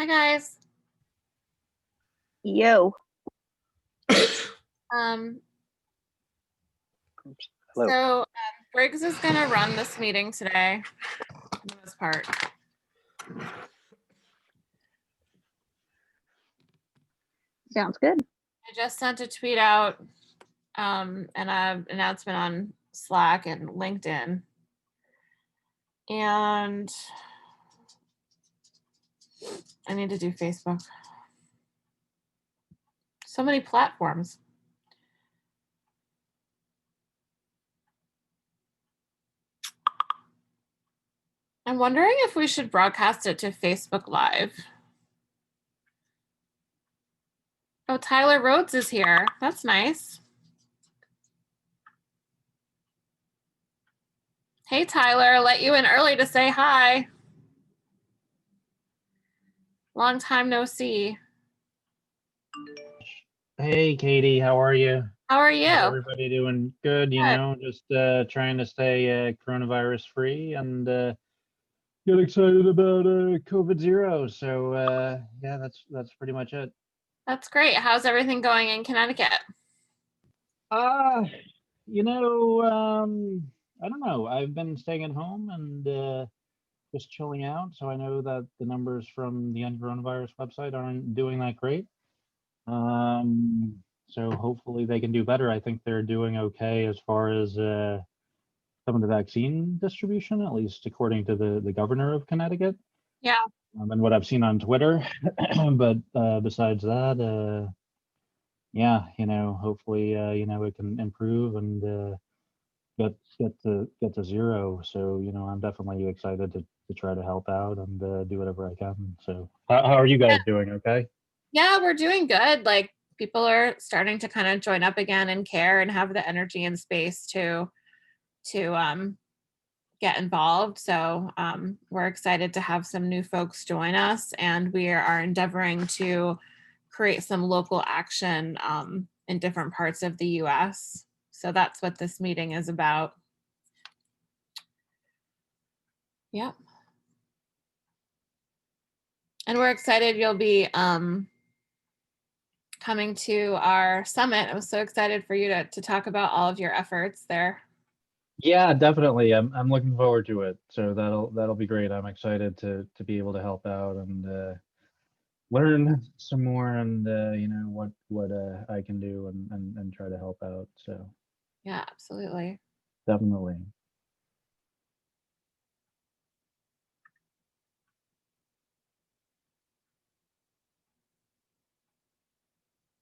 Hi guys. Yo. Um, Hello. so Briggs is gonna run this meeting today, for the most part. Sounds good. I just sent a tweet out and an announcement on Slack and LinkedIn. And I need to do Facebook. So many platforms. I'm wondering if we should broadcast it to Facebook Live. Oh, Tyler Rhodes is here. That's nice. Hey, Tyler, let you in early to say hi. Long time no see. Hey, Katie, how are you? How are you? How's everybody doing? Good, Good. just trying to stay coronavirus free and get excited about CovidZero. So yeah, that's pretty much it. That's great. How's everything going in Connecticut? Uh, I don't know. I've been staying at home and just chilling out. So I know that the numbers from the coronavirus website aren't doing that great. So hopefully they can do better. I think they're doing okay as far as some of the vaccine distribution, at least according to the governor of Connecticut, Yeah. and what I've seen on Twitter. But besides that, yeah, hopefully, it can improve and get to zero. So, I'm definitely excited to try to help out and do whatever I can. So, how are you guys doing? Okay. Yeah, we're doing good. Like people are starting to kind of join up again and care and have the energy and space to get involved. So we're excited to have some new folks join us, and we are endeavoring to create some local action in different parts of the US. So that's what this meeting is about. Yep. And we're excited you'll be coming to our summit. I was so excited for you to talk about all of your efforts there. Yeah, definitely. I'm looking forward to it. So that'll be great. I'm excited to be able to help out and learn some more and what I can do and try to help out. So Yeah, absolutely. definitely.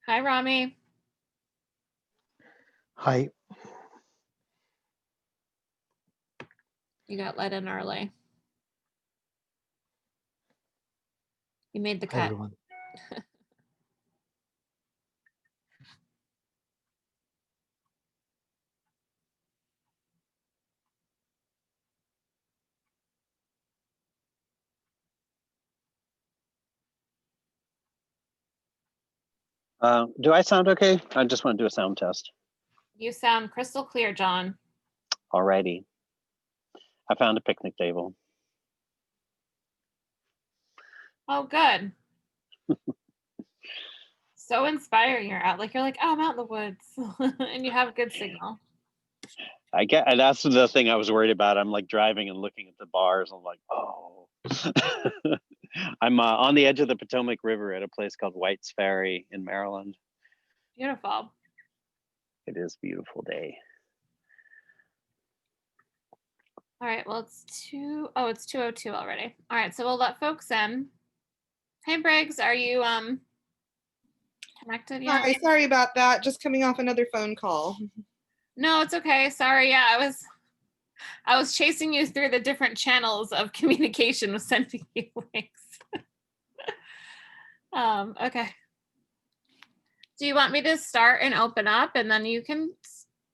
Hi, Rami. Hi. You got let in early. You made the Hi, cut. everyone. Do I sound okay? I just want to do a sound test. You sound crystal clear, John. Alrighty. I found a picnic table. Oh, good. So inspiring. You're like, oh, I'm out in the woods and you have a good signal. And that's the thing I was worried about. I'm like driving and looking at the bars. I'm like, oh. I'm on the edge of the Potomac River at a place called White's Ferry in Maryland. Beautiful. It is a beautiful day. All right, well, it's 2:02 already. All right, so we'll let folks in. Hey, Briggs, are you connected yet? Hi, sorry about that. Just coming off another phone call. No, it's okay. Sorry. Yeah, I was chasing you through the different channels of communication with sending you links. Okay. Do you want me to start and open up and then you can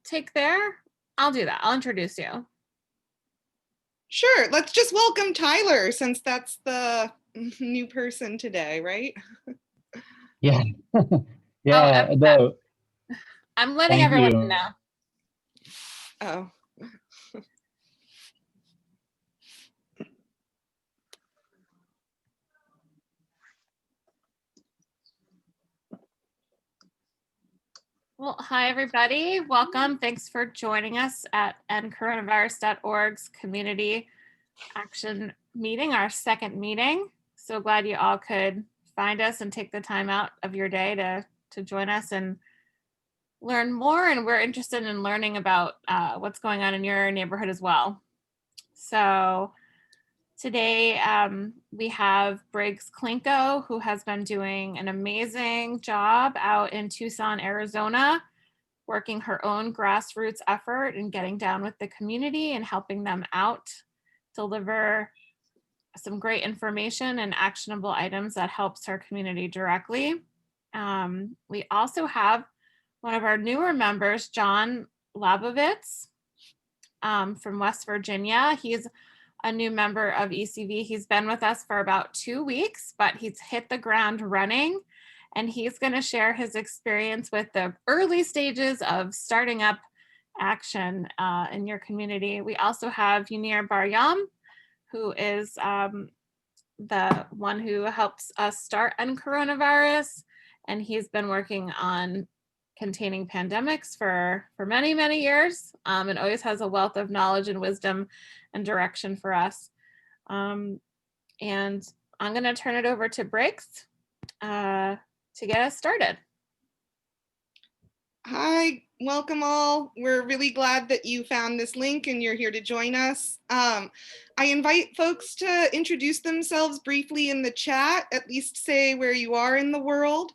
take there? I'll do that. I'll introduce you. Sure, let's just welcome Tyler since that's the new person today, right? Yeah. Yeah. No. I'm letting Thank everyone you. know. Oh. Well, hi, everybody. Welcome. Thanks for joining us at endcoronavirus.org's community action meeting, our second meeting. So glad you all could find us and take the time out of your day to join us and learn more. And we're interested in learning about what's going on in your neighborhood as well. So today we have Briggs Klinko, who has been doing an amazing job out in Tucson, Arizona, working her own grassroots effort and getting down with the community and helping them out, deliver some great information and actionable items that helps her community directly. We also have one of our newer members, John Labovitz from West Virginia. He's a new member of ECV. He's been with us for about 2 weeks, but he's hit the ground running, and he's going to share his experience with the early stages of starting up action in your community. We also have Unir Baryam, who is the one who helps us start End Coronavirus, and he's been working on containing pandemics for many, many years, and always has a wealth of knowledge and wisdom and direction for us. And I'm going to turn it over to Briggs to get us started. Hi, welcome all. We're really glad that you found this link and you're here to join us. I invite folks to introduce themselves briefly in the chat, at least say where you are in the world.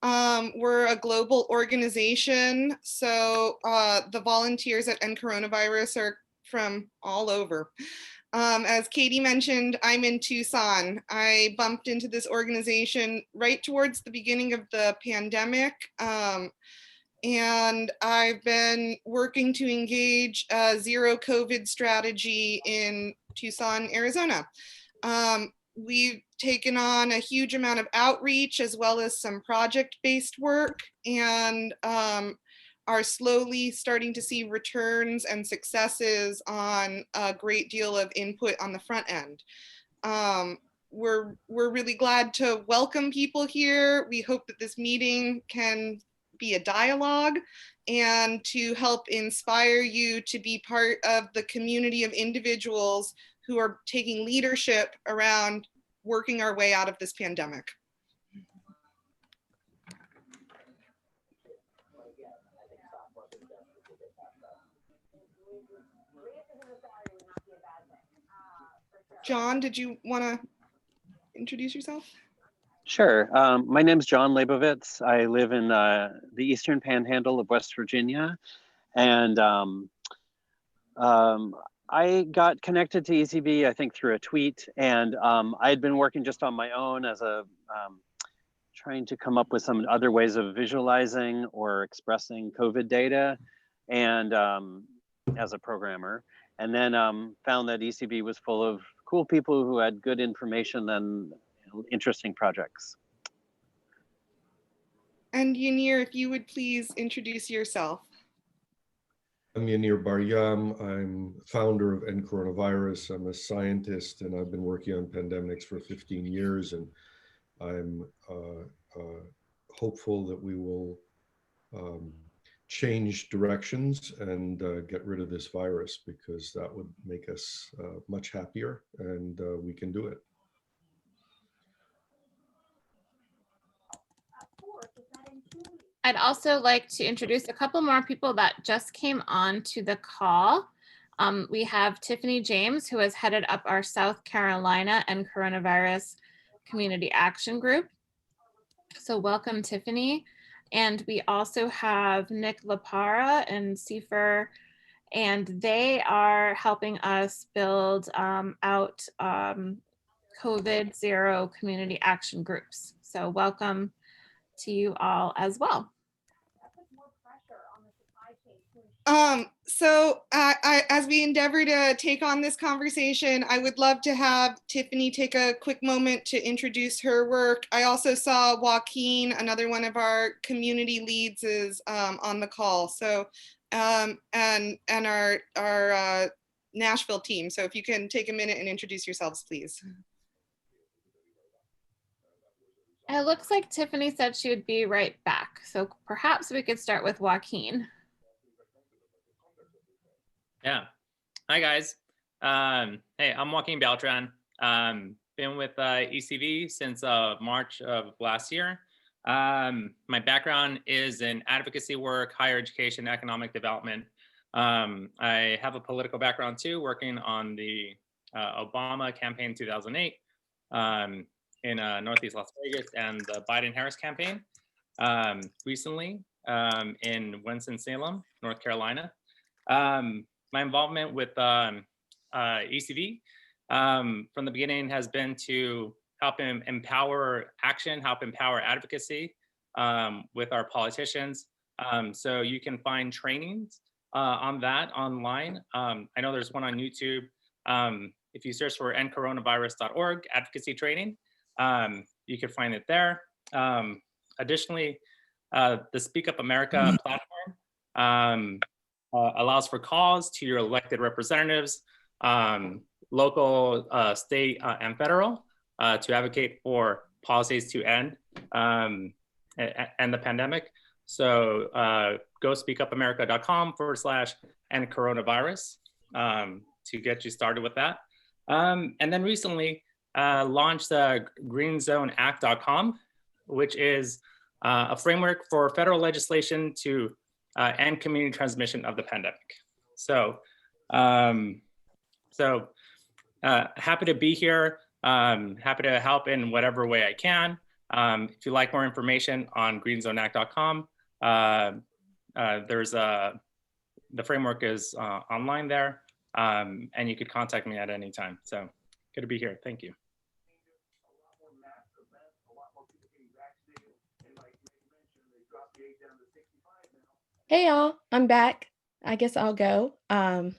We're a global organization, so the volunteers at End Coronavirus are from all over. As Katie mentioned, I'm in Tucson. I bumped into this organization right towards the beginning of the pandemic. And I've been working to engage a zero COVID strategy in Tucson, Arizona. We've taken on a huge amount of outreach as well as some project-based work, and are slowly starting to see returns and successes on a great deal of input on the front end. We're really glad to welcome people here. We hope that this meeting can be a dialogue and to help inspire you to be part of the community of individuals who are taking leadership around working our way out of this pandemic. John, did you want to introduce yourself? Sure. My name's John Labovitz. I live in the Eastern Panhandle of West Virginia, and I got connected to ECV, I think, through a tweet, and I had been working just on my own as a trying to come up with some other ways of visualizing or expressing COVID data, and as a programmer, and then found that ECV was full of cool people who had good information and interesting projects. And Unir, if you would please introduce yourself. I'm Unir Baryam. I'm founder of End Coronavirus. I'm a scientist, and I've been working on pandemics for 15 years, and I'm hopeful that we will change directions and get rid of this virus, because that would make us much happier, and we can do it. I'd also like to introduce a couple more people that just came on to the call. We have Tiffany James, who has headed up our South Carolina and Coronavirus Community Action Group. So welcome, Tiffany. And we also have Nick LaPara and Seifer, and they are helping us build out CovidZero community action groups. So welcome to you all as well. As we endeavor to take on this conversation, I would love to have Tiffany take a quick moment to introduce her work. I also saw Joaquin, another one of our community leads, is on the call. So, and our Nashville team. So if you can take a minute and introduce yourselves, please. It looks like Tiffany said she would be right back. So perhaps we could start with Joaquin. Yeah. Hi, guys. Hey, I'm Joaquin Beltran. Been with ECV since March of last year. My background is in advocacy work, higher education, economic development. I have a political background too, working on the Obama campaign in 2008 in Northeast Las Vegas, and the Biden-Harris campaign recently in Winston-Salem, North Carolina. My involvement with ECV from the beginning has been to help empower action, help empower advocacy with our politicians. So you can find trainings on that online. I know there's one on YouTube. If you search for endcoronavirus.org advocacy training, you can find it there. Additionally, the Speak Up America platform allows for calls to your elected representatives, local, state, and federal, to advocate for policies to end the pandemic. So go speakupamerica.com/end coronavirus to get you started with that. And then recently launched greenzoneact.com, which is a framework for federal legislation to end community transmission of the pandemic. So, happy to be here. Happy to help in whatever way I can. If you like more information on greenzoneact.com, there's the framework is online there, and you could contact me at any time. So good to be here. Thank you. Hey y'all, I'm back. I guess I'll go. Hi,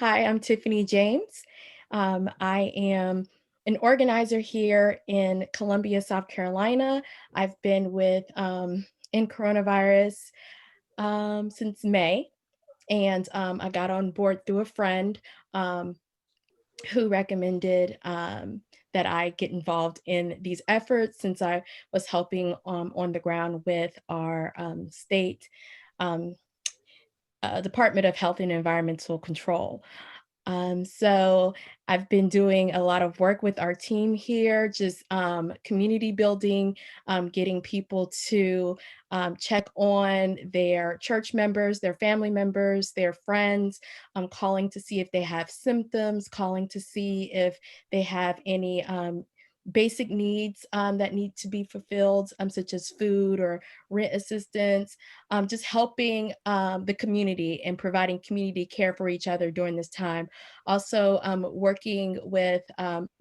I'm Tiffany James. I am an organizer here in Columbia, South Carolina. I've been with End Coronavirus since May, and I got on board through a friend who recommended that I get involved in these efforts, since I was helping on the ground with our state Department of Health and Environmental Control. So I've been doing a lot of work with our team here, just community building, getting people to check on their church members, their family members, their friends, calling to see if they have symptoms, calling to see if they have any basic needs that need to be fulfilled, such as food or rent assistance, just helping the community and providing community care for each other during this time. Also working with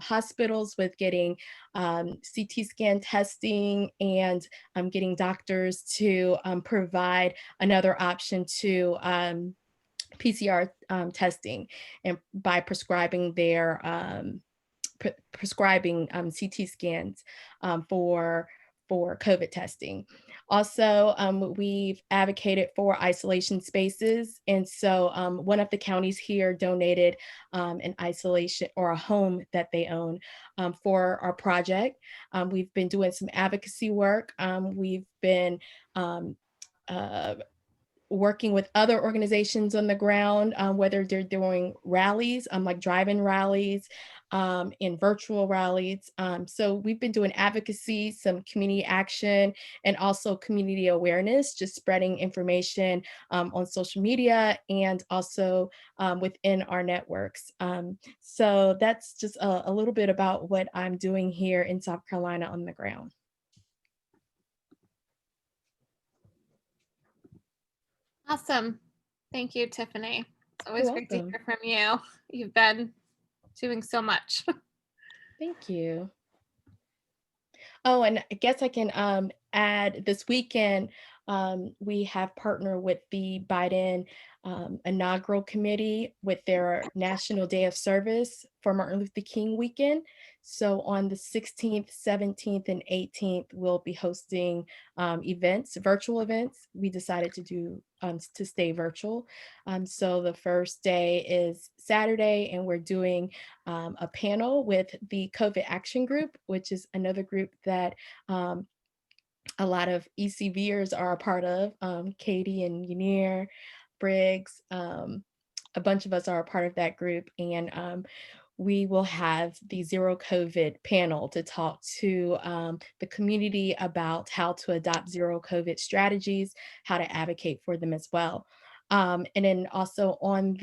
hospitals with getting CT scan testing, and getting doctors to provide another option to PCR testing, and by prescribing their prescribing CT scans for COVID testing. Also, we've advocated for isolation spaces. And so one of the counties here donated an isolation or a home that they own for our project. We've been doing some advocacy work. We've been working with other organizations on the ground, whether they're doing rallies, like drive-in rallies, and virtual rallies. So we've been doing advocacy, some community action, and also community awareness, just spreading information on social media, and also within our networks. So that's just a little bit about what I'm doing here in South Carolina on the ground. Awesome. Thank you, Tiffany. It's always You're great to welcome. hear from you. You've been doing so much. Thank you. Oh, and I guess I can add, this weekend, we have partnered with the Biden inaugural committee with their National Day of Service for Martin Luther King weekend. So on the 16th, 17th, and 18th, we'll be hosting events, virtual events. We decided to do to stay virtual. So the first day is Saturday, and we're doing a panel with the COVID Action Group, which is another group that a lot of ECVers are a part of. Katie and Yanir, Briggs, a bunch of us are a part of that group, and we will have the Zero COVID panel to talk to the community about how to adopt Zero COVID strategies, how to advocate for them as well. And then also on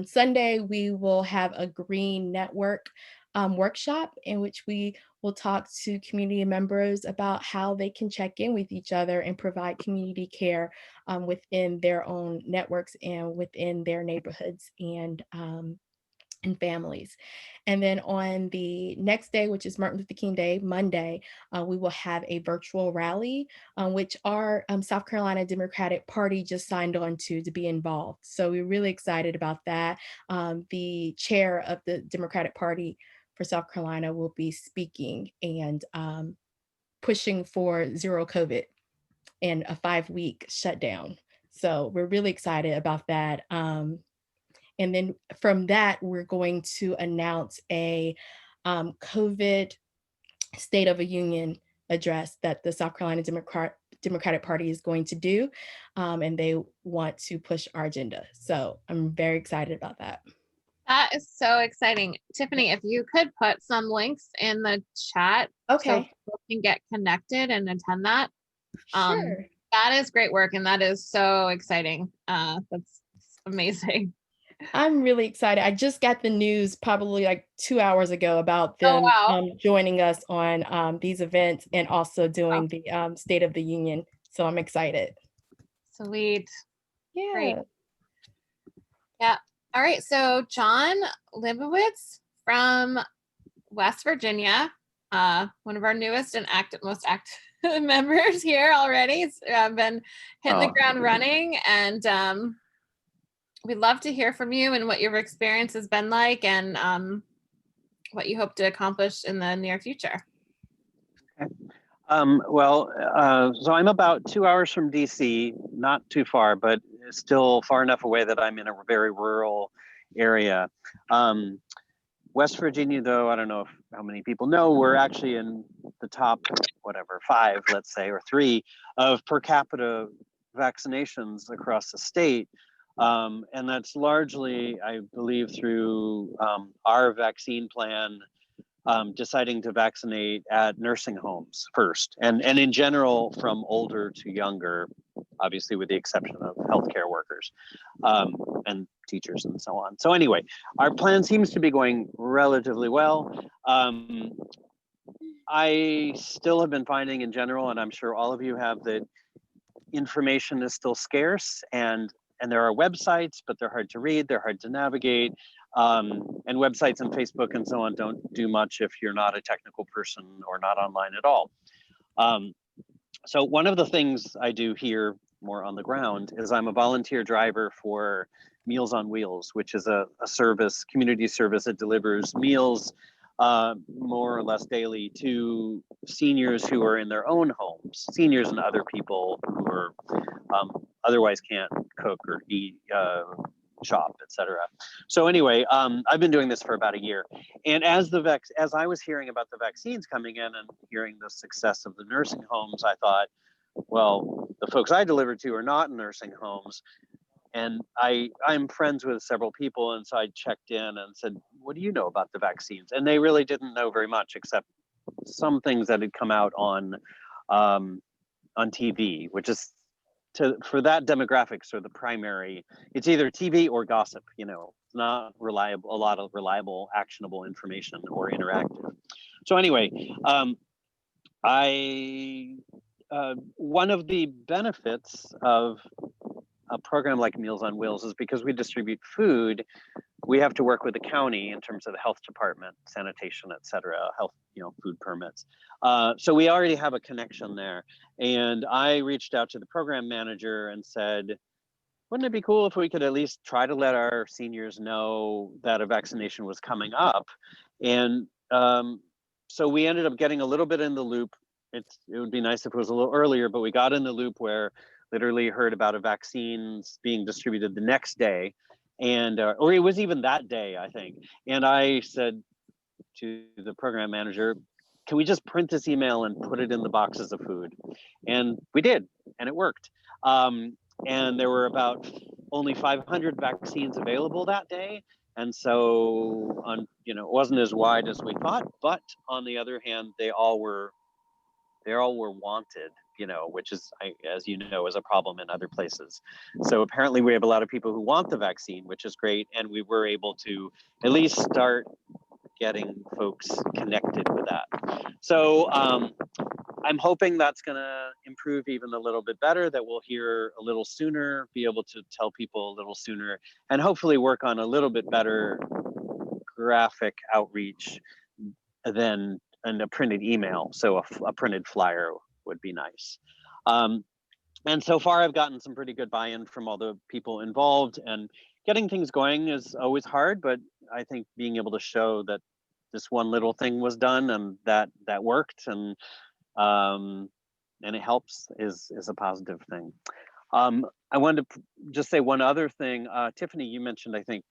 Sunday, we will have a Green Network workshop in which we will talk to community members about how they can check in with each other and provide community care within their own networks and within their neighborhoods and families. And then on the next day, which is Martin Luther King Day, Monday, we will have a virtual rally, which our South Carolina Democratic Party just signed on to be involved. So we're really excited about that. The chair of the Democratic Party for South Carolina will be speaking and pushing for zero COVID and a 5-week shutdown. So we're really excited about that. And then from that, we're going to announce a COVID State of a Union address that the South Carolina Democratic Party is going to do. And they want to push our agenda. So I'm very excited about that. That is so exciting. Tiffany, if you could put some links in the chat so Okay. people can get connected and attend that. Sure. That is great work, and that is so exciting. That's amazing. I'm really excited. I just got the news probably like 2 hours ago about Oh, them wow. joining us on these events and also doing the State of the Union. So I'm excited. Sweet. Yeah. Great. Yeah. All right. So John Labovitz from West Virginia, one of our newest and most active members here already. He's been hitting the ground running, and we'd love to hear from you and what your experience has been like, and what you hope to accomplish in the near future. Okay. So I'm about 2 hours from DC, not too far, but still far enough away that I'm in a very rural area. West Virginia, though, I don't know how many people know, we're actually in the top, 5, let's say, or 3 of per capita vaccinations across the state. And that's largely, I believe, through our vaccine plan, deciding to vaccinate at nursing homes first, and in general from older to younger, obviously with the exception of healthcare workers and teachers and so on. So anyway, our plan seems to be going relatively well. I still have been finding in general, and I'm sure all of you have, that information is still scarce, and there are websites, but they're hard to read, they're hard to navigate. And websites and Facebook and so on don't do much if you're not a technical person or not online at all. So one of the things I do here more on the ground is I'm a volunteer driver for Meals on Wheels, which is a service, community service that delivers meals more or less daily to seniors who are in their own homes, seniors and other people who are otherwise can't cook or eat, shop, etc. So anyway, I've been doing this for about a year, and as I was hearing about the vaccines coming in and hearing the success of the nursing homes, I thought, well, the folks I delivered to are not in nursing homes, and I'm friends with several people, and so I checked in and said, what do you know about the vaccines? And they really didn't know very much, except some things that had come out on TV, which is, for that demographic, so the primary, it's either TV or gossip, it's not reliable, a lot of reliable, actionable information or interactive. So anyway, one of the benefits of a program like Meals on Wheels is because we distribute food, we have to work with the county in terms of the health department, sanitation, et cetera, health, food permits. So we already have a connection there. And I reached out to the program manager and said, wouldn't it be cool if we could at least try to let our seniors know that a vaccination was coming up? And so we ended up getting a little bit in the loop. It would be nice if it was a little earlier, but we got in the loop where literally heard about a vaccines being distributed the next day. And, or it was even that day, I think. And I said to the program manager, can we just print this email and put it in the boxes of food? And we did, and it worked. And there were about only 500 vaccines available that day. And so, you know, it wasn't as wide as we thought, but on the other hand, they all were wanted, you know, which is, as you know, is a problem in other places. So apparently we have a lot of people who want the vaccine, which is great. And we were able to at least start getting folks connected with that. So I'm hoping that's going to improve even a little bit better, that we'll hear a little sooner, be able to tell people a little sooner, and hopefully work on a little bit better graphic outreach than a printed email. So a printed flyer would be nice. And so far I've gotten some pretty good buy-in from all the people involved, and getting things going is always hard, but I think being able to show that this one little thing was done and that worked and it helps is a positive thing. I wanted to just say one other thing. Tiffany, you mentioned, I think,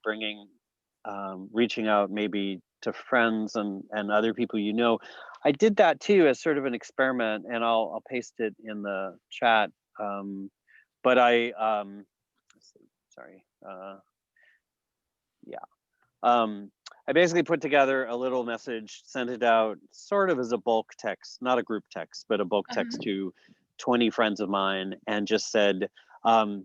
reaching out maybe to friends and other people you know. I did that too as sort of an experiment, and I'll paste it in the chat. But let's see, sorry. I basically put together a little message, sent it out sort of as a bulk text, not a group text, but a bulk text to 20 friends of mine, and just said, I'm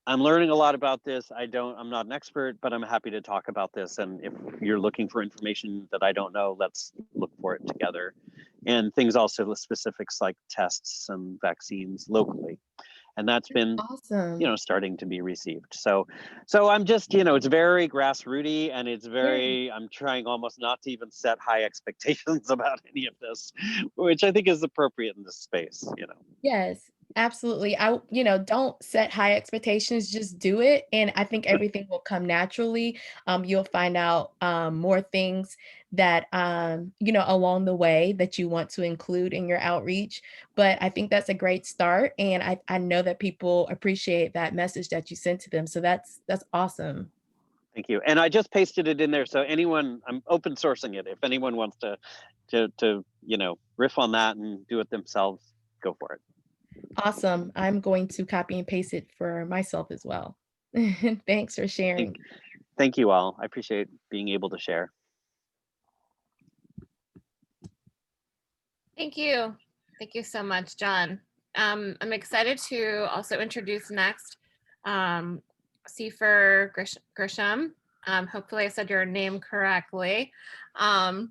learning a lot about this. I'm not an expert, but I'm happy to talk about this. And if you're looking for information that I don't know, let's look for it together. And things also with specifics like tests and vaccines locally. And that's been Awesome. you know, starting to be received. So I'm just, you know, it's very grassrooty, and it's very, I'm trying almost not to even set high expectations about any of this, which I think is appropriate in this space, you know. Yes, absolutely. Don't set high expectations, just do it. And I think everything will come naturally. You'll find out more things that, along the way that you want to include in your outreach. But I think that's a great start. And I know that people appreciate that message that you sent to them. So that's awesome. Thank you. And I just pasted it in there. So anyone, I'm open sourcing it. If anyone wants to you know, riff on that and do it themselves, go for it. Awesome. I'm going to copy and paste it for myself as well. Thanks for sharing. Thank you all. I appreciate being able to share. Thank you. Thank you so much, John. I'm excited to also introduce next Sefer Grisham. Hopefully I said your name correctly. And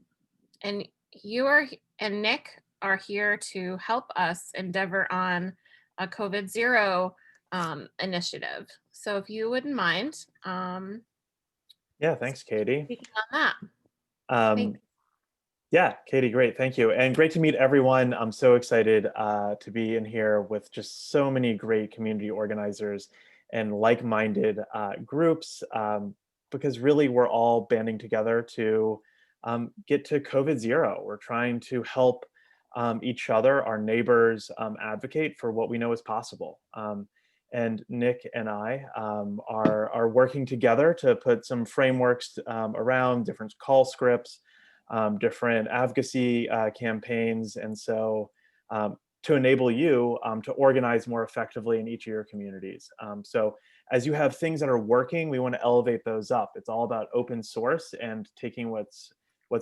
Nick are here to help us endeavor on a CovidZero initiative. So if you wouldn't mind. Yeah, thanks, Katie. Speaking on that. Thanks. Yeah, Katie, great, thank you. And great to meet everyone. I'm so excited to be in here with just so many great community organizers and like-minded groups, because really we're all banding together to get to CovidZero. We're trying to help each other, our neighbors, advocate for what we know is possible. And Nick and I are working together to put some frameworks around different call scripts, different advocacy campaigns, and so to enable you to organize more effectively in each of your communities. So as you have things that are working, we want to elevate those up. It's all about open source and taking what's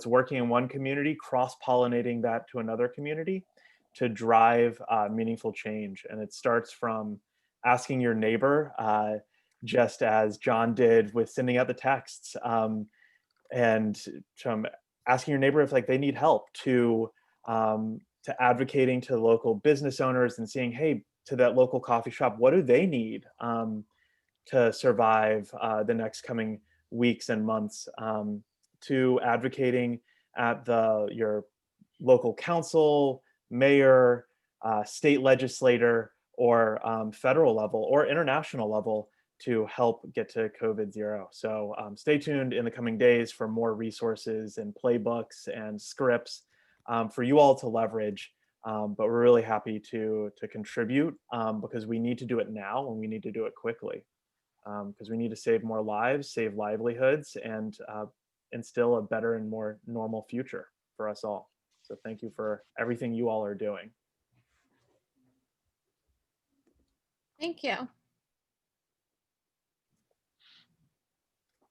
working in one community, cross-pollinating that to another community to drive meaningful change. And it starts from asking your neighbor, just as John did with sending out the texts, and from asking your neighbor if they need help, to advocating to local business owners and seeing, hey, to that local coffee shop, what do they need to survive the next coming weeks and months, to advocating at your local council, mayor, state legislator, or federal level or international level to help get to CovidZero. So stay tuned in the coming days for more resources and playbooks and scripts for you all to leverage. But we're really happy to contribute because we need to do it now and we need to do it quickly because we need to save more lives, save livelihoods, and instill a better and more normal future for us all. So thank you for everything you all are doing. Thank you.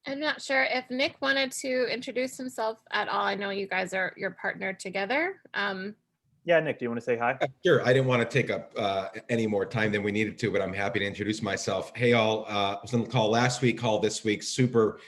I'm not sure if Nick wanted to introduce himself at all. I know you guys are your partner together. Yeah, Nick, do you want to say hi? Sure. I didn't want to take up any more time than we needed to, but I'm happy to introduce myself. Hey, all. I was on the call last week, call this week. Super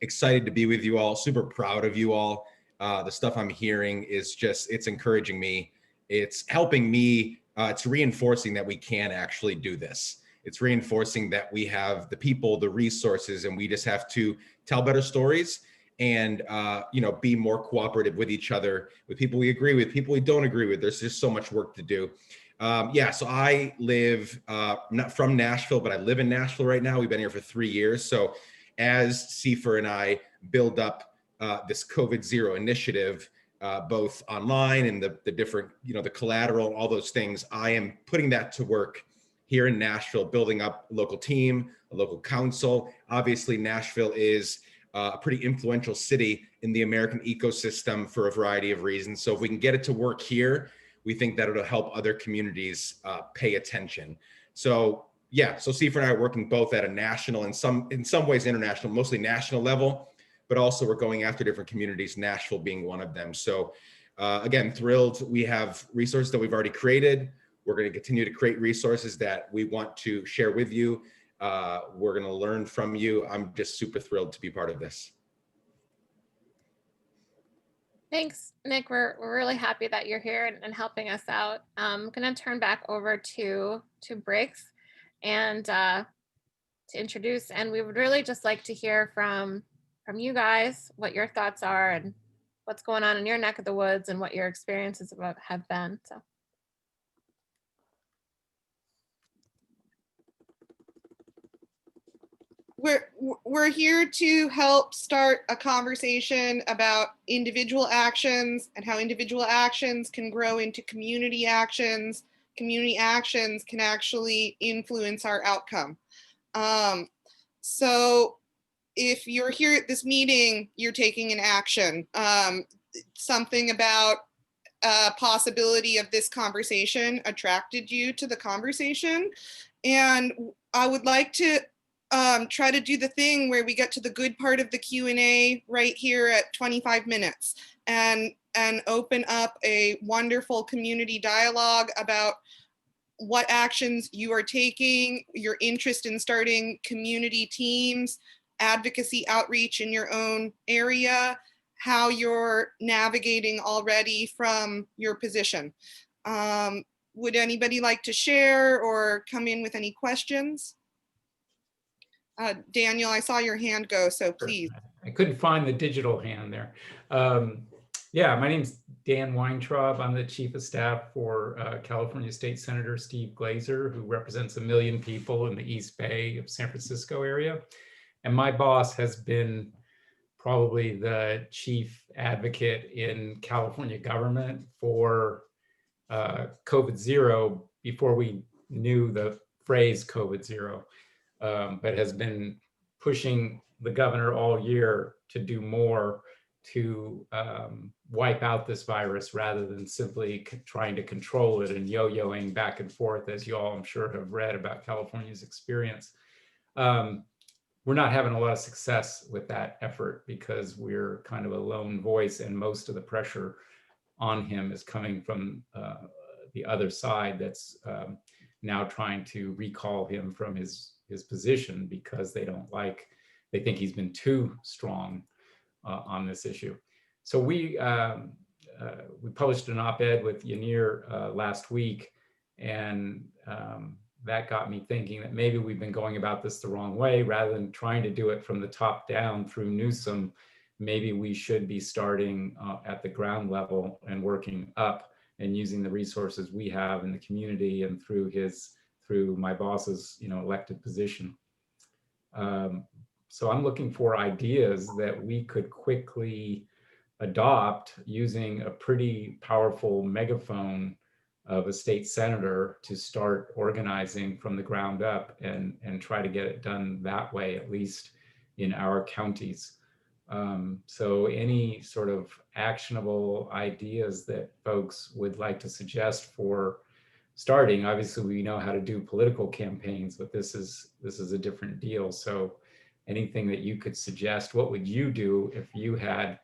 excited to be with you all. Super proud of you all. The stuff I'm hearing is just, it's encouraging me. It's helping me. It's reinforcing that we can actually do this. It's reinforcing that we have the people, the resources, and we just have to tell better stories and be more cooperative with each other, with people we agree with, people we don't agree with. There's just so much work to do. So I live not from Nashville, but I live in Nashville right now. We've been here for 3 years. So as Seifer and I build up this CovidZero initiative, both online and the different, the collateral and all those things, I am putting that to work here in Nashville, building up a local team, a local council. Obviously, Nashville is a pretty influential city in the American ecosystem for a variety of reasons. So if we can get it to work here, we think that it'll help other communities pay attention. So Seifer and I are working both at a national and in some ways international, mostly national level, but also we're going after different communities, Nashville being one of them. So again, thrilled. We have resources that we've already created. We're going to continue to create resources that we want to share with you. We're going to learn from you. I'm just super thrilled to be part of this. Thanks, Nick. We're really happy that you're here and helping us out. I'm going to turn back over to Briggs and to introduce. And we would really just like to hear from you guys what your thoughts are and what's going on in your neck of the woods and what your experiences have been. So. We're here to help start a conversation about individual actions and how individual actions can grow into community actions. Community actions can actually influence our outcome. So if you're here at this meeting, you're taking an action. Something about possibility of this conversation attracted you to the conversation. And I would like to try to do the thing where we get to the good part of the Q&A right here at 25 minutes and open up a wonderful community dialogue about what actions you are taking, your interest in starting community teams, advocacy outreach in your own area, how you're navigating already from your position. Would anybody like to share or come in with any questions? Daniel, I saw your hand go, so please. I couldn't find the digital hand there. My name's Dan Weintraub. I'm the Chief of Staff for California State Senator Steve Glazer, who represents 1 million people in the East Bay of San Francisco area. And my boss has been probably the chief advocate in California government for CovidZero before we knew the phrase CovidZero. But has been pushing the governor all year to do more to wipe out this virus rather than simply trying to control it and yo-yoing back and forth, as you all I'm sure have read about California's experience. We're not having a lot of success with that effort because we're kind of a lone voice and most of the pressure on him is coming from the other side that's now trying to recall him from his position because they think he's been too strong on this issue. So we published an op-ed with Yanir last week, and that got me thinking that maybe we've been going about this the wrong way. Rather than trying to do it from the top down through Newsom, maybe we should be starting at the ground level and working up and using the resources we have in the community and through my boss's elected position. So I'm looking for ideas that we could quickly adopt using a pretty powerful megaphone of a state senator to start organizing from the ground up and try to get it done that way, at least in our counties. So any sort of actionable ideas that folks would like to suggest for starting, obviously we know how to do political campaigns, but this is a different deal. So anything that you could suggest, what would you do if you had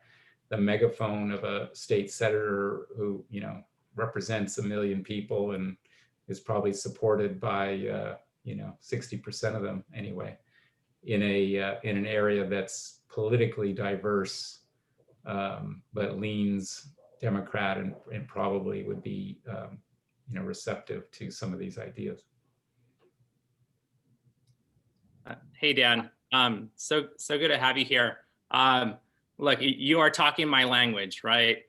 the megaphone of a state senator who, you know, represents 1 million people and is probably supported by, you know, 60% of them anyway, in an area that's politically diverse, but leans Democrat and probably would be, you know, receptive to some of these ideas. Hey, Dan. So good to have you here. Look, you are talking my language, right?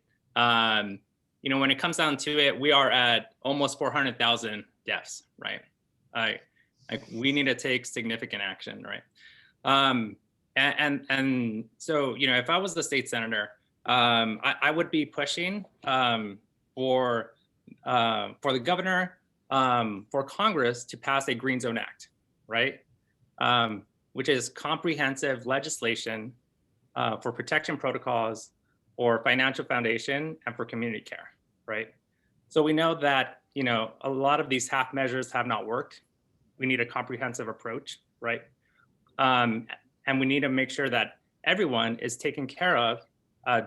You know, when it comes down to it, we are at almost 400,000 deaths, right? Like we need to take significant action, right? And so, you know, if I was the state senator, I would be pushing for the governor, for Congress to pass a Green Zone Act, right? Which is comprehensive legislation for protection protocols, or financial foundation, and for community care, right? So we know that, you know, a lot of these half measures have not worked. We need a comprehensive approach, right? And we need to make sure that everyone is taken care of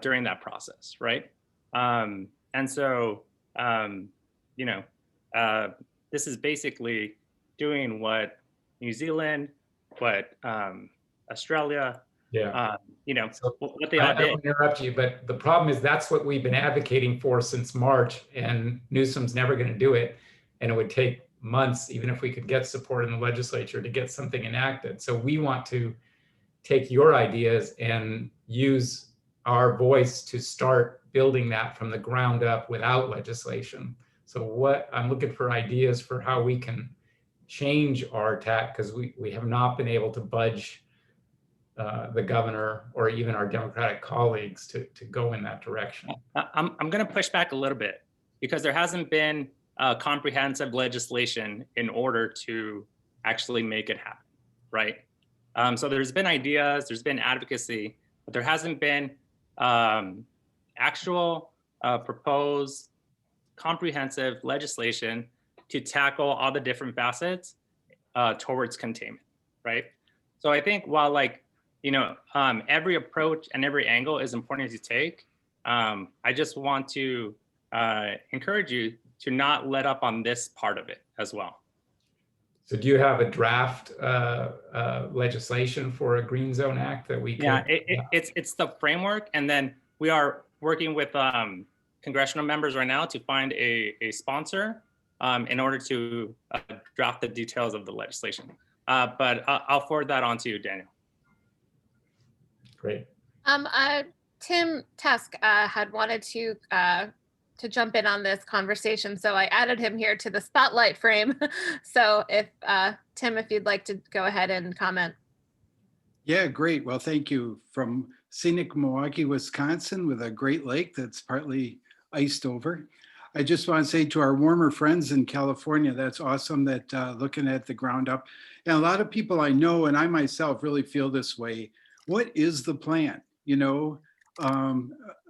during that process, right? And so, you know, this is basically doing what New Zealand, what Australia, you know, So what they all I did. don't interrupt you, but the problem is that's what we've been advocating for since March, and Newsom's never going to do it. And it would take months, even if we could get support in the legislature, to get something enacted. So we want to take your ideas and use our voice to start building that from the ground up without legislation. So what I'm looking for ideas for how we can change our tack, because we have not been able to budge the governor or even our Democratic colleagues to go in that direction. I'm going to push back a little bit, because there hasn't been comprehensive legislation in order to actually make it happen, right? So there's been ideas, there's been advocacy, but there hasn't been actual proposed comprehensive legislation to tackle all the different facets towards containment, right? So I think while, like, you know, every approach and every angle is important to take, I just want to encourage you to not let up on this part of it as well. So do you have a draft legislation for a Green Zone Act that we can? Yeah, it's the framework, and then we are working with congressional members right now to find a sponsor in order to draft the details of the legislation. But I'll forward that on to you, Daniel. Great. Tim Tusk had wanted to jump in on this conversation, so I added him here to the spotlight frame. So if Tim, if you'd like to go ahead and comment. Yeah, great. Well, thank you. From scenic Milwaukee, Wisconsin, with a great lake that's partly iced over. I just want to say to our warmer friends in California, that's awesome that looking at the ground up. And a lot of people I know, and I myself really feel this way. What is the plan? You know,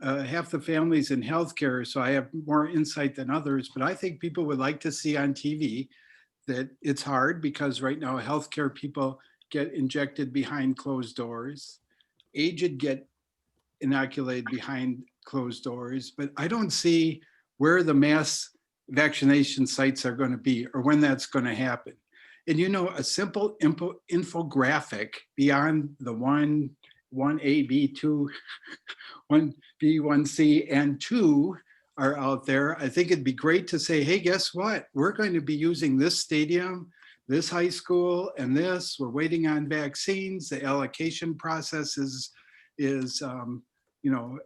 half the families in healthcare, so I have more insight than others, but I think people would like to see on TV that it's hard because right now healthcare people get injected behind closed doors, aged get inoculated behind closed doors, but I don't see where the mass vaccination sites are going to be or when that's going to happen. And you know, a simple infographic beyond the 1A, B2, 1B, 1C, and 2 are out there. I think it'd be great to say, hey, guess what? We're going to be using this stadium, this high school, and this. We're waiting on vaccines. The allocation process is you know,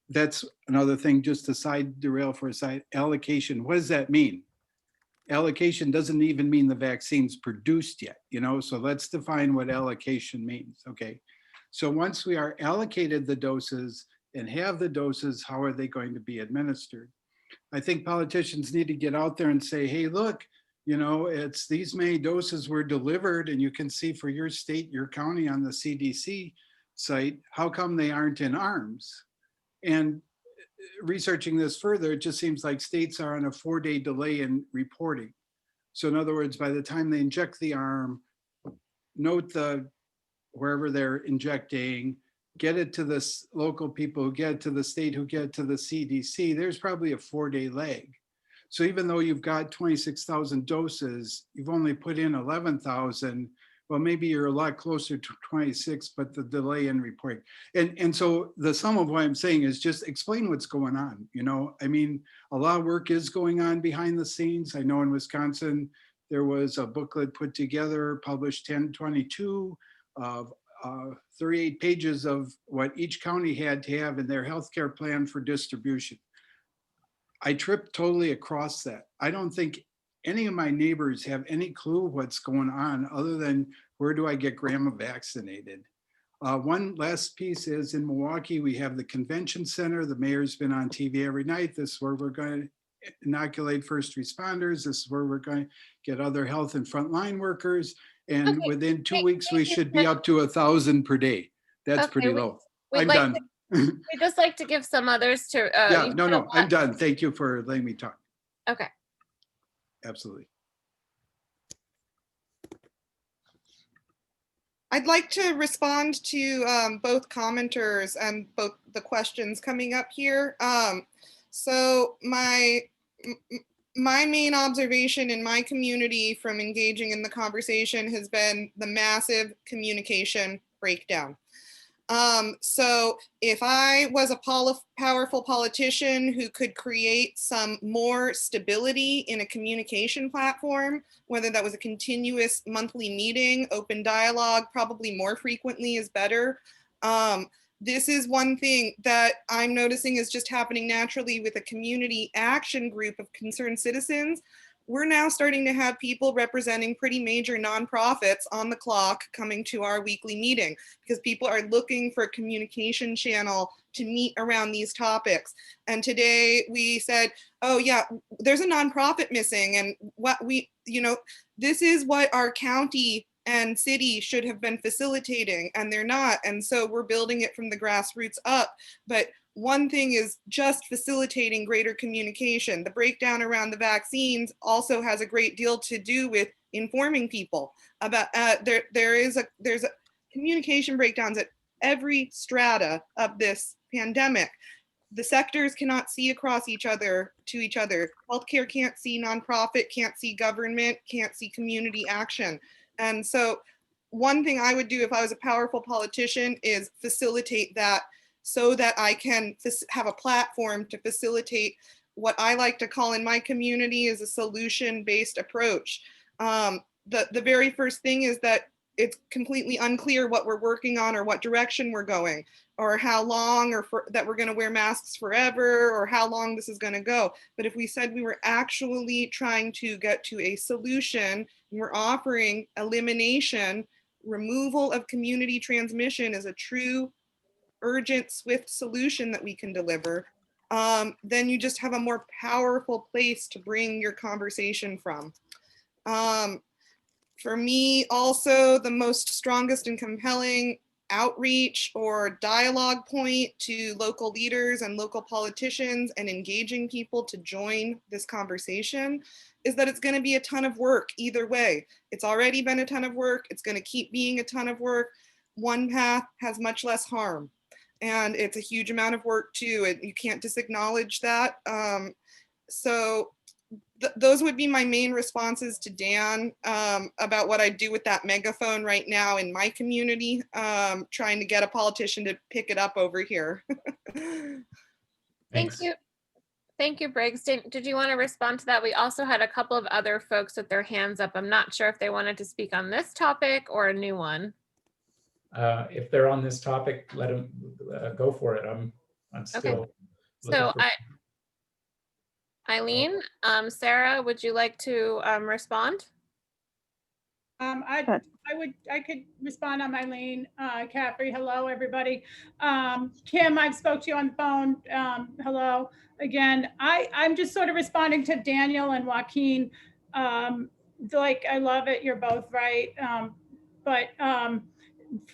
that's another thing, just to side derail for a side, allocation. What does that mean? allocation doesn't even mean the vaccine's produced yet, you know, so let's define what allocation means, okay? So once we are allocated the doses and have the doses, how are they going to be administered? I think politicians need to get out there and say, hey, look, you know, it's these many doses were delivered, and you can see for your state, your county on the CDC site, how come they aren't in arms? And researching this further, it just seems like states are on a 4-day delay in reporting. So in other words, by the time they inject the arm, note the wherever they're injecting, get it to the local people who get it to the state, who get it to the CDC, there's probably a 4-day lag. So even though you've got 26,000 doses, you've only put in 11,000, well, maybe you're a lot closer to 26, but the delay in reporting. And so the sum of what I'm saying is just explain what's going on. You know, I mean, a lot of work is going on behind the scenes. I know in Wisconsin, there was a booklet put together, published 10/22 of 38 pages of what each county had to have in their healthcare plan for distribution. I tripped totally across that. I don't think any of my neighbors have any clue what's going on other than where do I get grandma vaccinated? One last piece is in Milwaukee, we have the convention center. The mayor's been on TV every night. This is where we're going to inoculate first responders. This is where we're going to get other health and frontline workers. And Okay, within 2 thank- weeks, we thank you should so be much. up to 1,000 per day. That's Okay, pretty low. we'd I'm like done. We'd just like to give some others to. Yeah, you no, said a no, lot. I'm done. Thank you for letting me talk. Okay. Absolutely. I'd like to respond to both commenters and both the questions coming up here. So my main observation in my community from engaging in the conversation has been the massive communication breakdown. So if I was a powerful politician who could create some more stability in a communication platform, whether that was a continuous monthly meeting, open dialogue, probably more frequently is better. This is one thing that I'm noticing is just happening naturally with a community action group of concerned citizens. We're now starting to have people representing pretty major nonprofits on the clock coming to our weekly meeting because people are looking for a communication channel to meet around these topics. And today we said, oh yeah, there's a nonprofit missing, and what we, you know, this is what our county and city should have been facilitating, and they're not. And so we're building it from the grassroots up. But one thing is just facilitating greater communication. The breakdown around the vaccines also has a great deal to do with informing people about there's a communication breakdowns at every strata of this pandemic. The sectors cannot see across each other to each other. Healthcare can't see nonprofit, can't see government, can't see community action. And so one thing I would do if I was a powerful politician is facilitate that, so that I can have a platform to facilitate what I like to call in my community is a solution-based approach. The very first thing is that it's completely unclear what we're working on or what direction we're going or how long or that we're going to wear masks forever or how long this is going to go. But if we said we were actually trying to get to a solution and we're offering elimination, removal of community transmission is a true urgent, swift solution that we can deliver, then you just have a more powerful place to bring your conversation from. For me, also, the most strongest and compelling outreach or dialogue point to local leaders and local politicians and engaging people to join this conversation is that it's going to be a ton of work either way. It's already been a ton of work. It's going to keep being a ton of work. One path has much less harm. And it's a huge amount of work too. You can't just acknowledge that. So those would be my main responses to Dan about what I do with that megaphone right now in my community, trying to get a politician to pick it up over here. Thank you. Thank you, Briggs. Did you want to respond to that? We also had a couple of other folks with their hands up. I'm not sure if they wanted to speak on this topic or a new one. If they're on this topic, let them go for it. I'm still. Okay. So Eileen, Sarah, would you like to respond? I could respond on Eileen. Caffrey, hello, everybody. Kim, I've spoke to you on the phone. Hello again. I'm just sort of responding to Daniel and Joaquin. Like, I love it. You're both right. But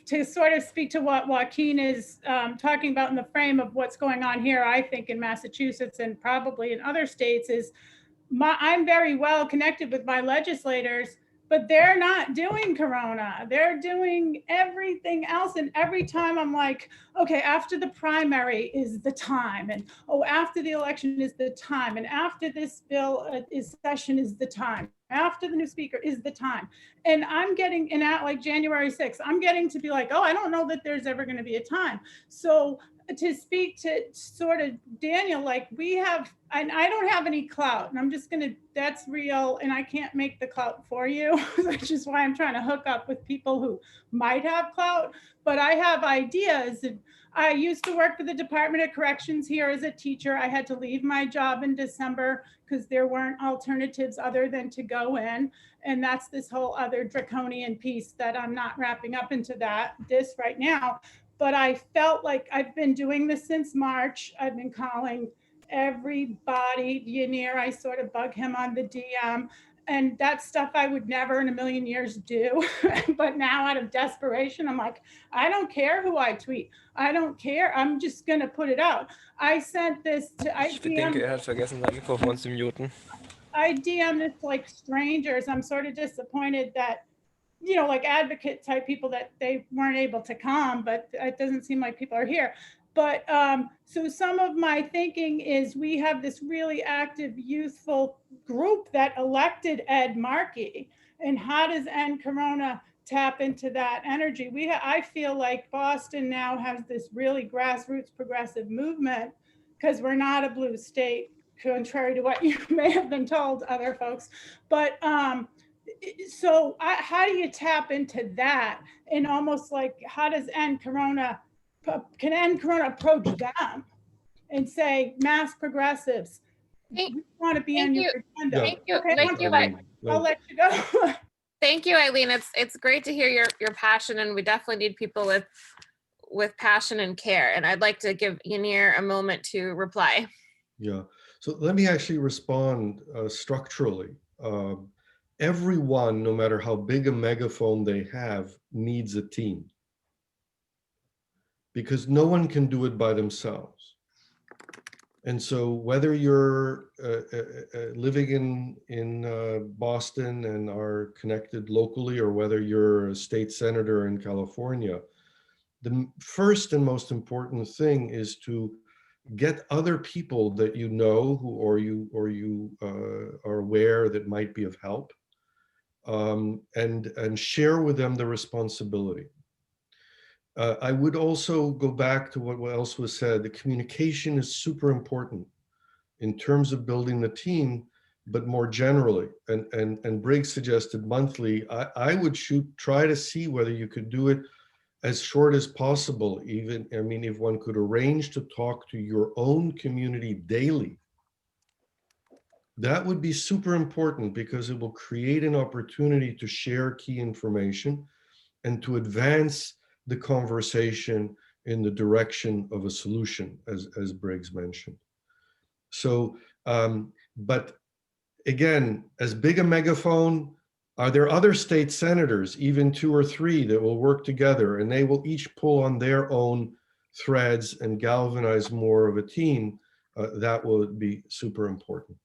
to sort of speak to what Joaquin is talking about in the frame of what's going on here, I think in Massachusetts and probably in other states is I'm very well connected with my legislators, but they're not doing Corona. They're doing everything else. And every time I'm like, okay, after the primary is the time. And oh, after the election is the time. And after this bill is session is the time. After the new speaker is the time. And I'm getting, and at like January 6th, I'm getting to be like, oh, I don't know that there's ever going to be a time. So to speak to sort of Daniel, like we have, and I don't have any clout, and I'm just gonna, that's real, and I can't make the clout for you, which is why I'm trying to hook up with people who might have clout, but I have ideas. And I used to work for the Department of Corrections here as a teacher. I had to leave my job in December because there weren't alternatives other than to go in. And that's this whole other draconian piece that I'm not wrapping up into this right now. But I felt like I've been doing this since March. I've been calling everybody. Yanir, I sort of bug him on the DM. And that's stuff I would never in a million years do. But now out of desperation, I'm like, I don't care who I tweet. I don't care. I'm just going to put it out. I sent this to, I denke, hat vergessen, sein Mikrofon zu muten. I DM this like strangers. I'm sort of disappointed that, you know, like advocate type people that they weren't able to come, but it doesn't seem like people are here. But so some of my thinking is we have this really active, youthful group that elected Ed Markey. And how does End Corona tap into that energy? I feel like Boston now has this really grassroots progressive movement because we're not a blue state, contrary to what you may have been told, other folks. But so how do you tap into that? And almost like, how does End Corona, can End Corona approach them and say, mass progressives, we want to be on your agenda? Thank you. Okay, Thank you. I'll let you go. Thank you, Eileen. It's great to hear your passion, and we definitely need people with passion and care. And I'd like to give Yanir a moment to reply. Yeah, so let me actually respond structurally. Everyone, no matter how big a megaphone they have, needs a team, because no one can do it by themselves. And so whether you're living in Boston and are connected locally, or whether you're a state senator in California, the first and most important thing is to get other people that you know who or you are aware that might be of help, and share with them the responsibility. I would also go back to what else was said. The communication is super important in terms of building the team, but more generally, and Briggs suggested monthly. I would try to see whether you could do it as short as possible. Even, I mean, if one could arrange to talk to your own community daily, that would be super important, because it will create an opportunity to share key information and to advance the conversation in the direction of a solution, as Briggs mentioned. So, but again, as big a megaphone, are there other state senators, even 2 or 3, that will work together, and they will each pull on their own threads and galvanize more of a team? That will be super important.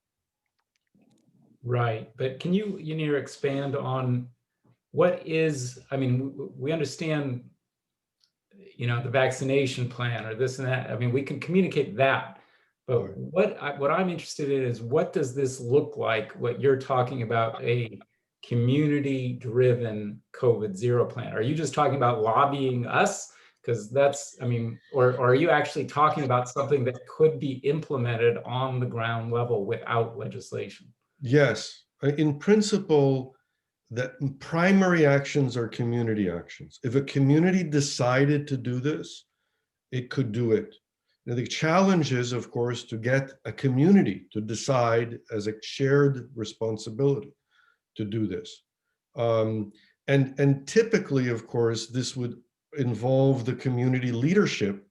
Right, but can you, Yanir, expand on what is, I mean, we understand, you know, the vaccination plan or this and that. I mean, we can communicate that, but what I'm interested in is, what does this look like, what you're talking about, a community-driven CovidZero plan? Are you just talking about lobbying us? Because that's, I mean, or are you actually talking about something that could be implemented on the ground level without legislation? Yes, in principle, that primary actions are community actions. If a community decided to do this, it could do it. Now, the challenge is, of course, to get a community to decide as a shared responsibility to do this. And typically, of course, this would involve the community leadership.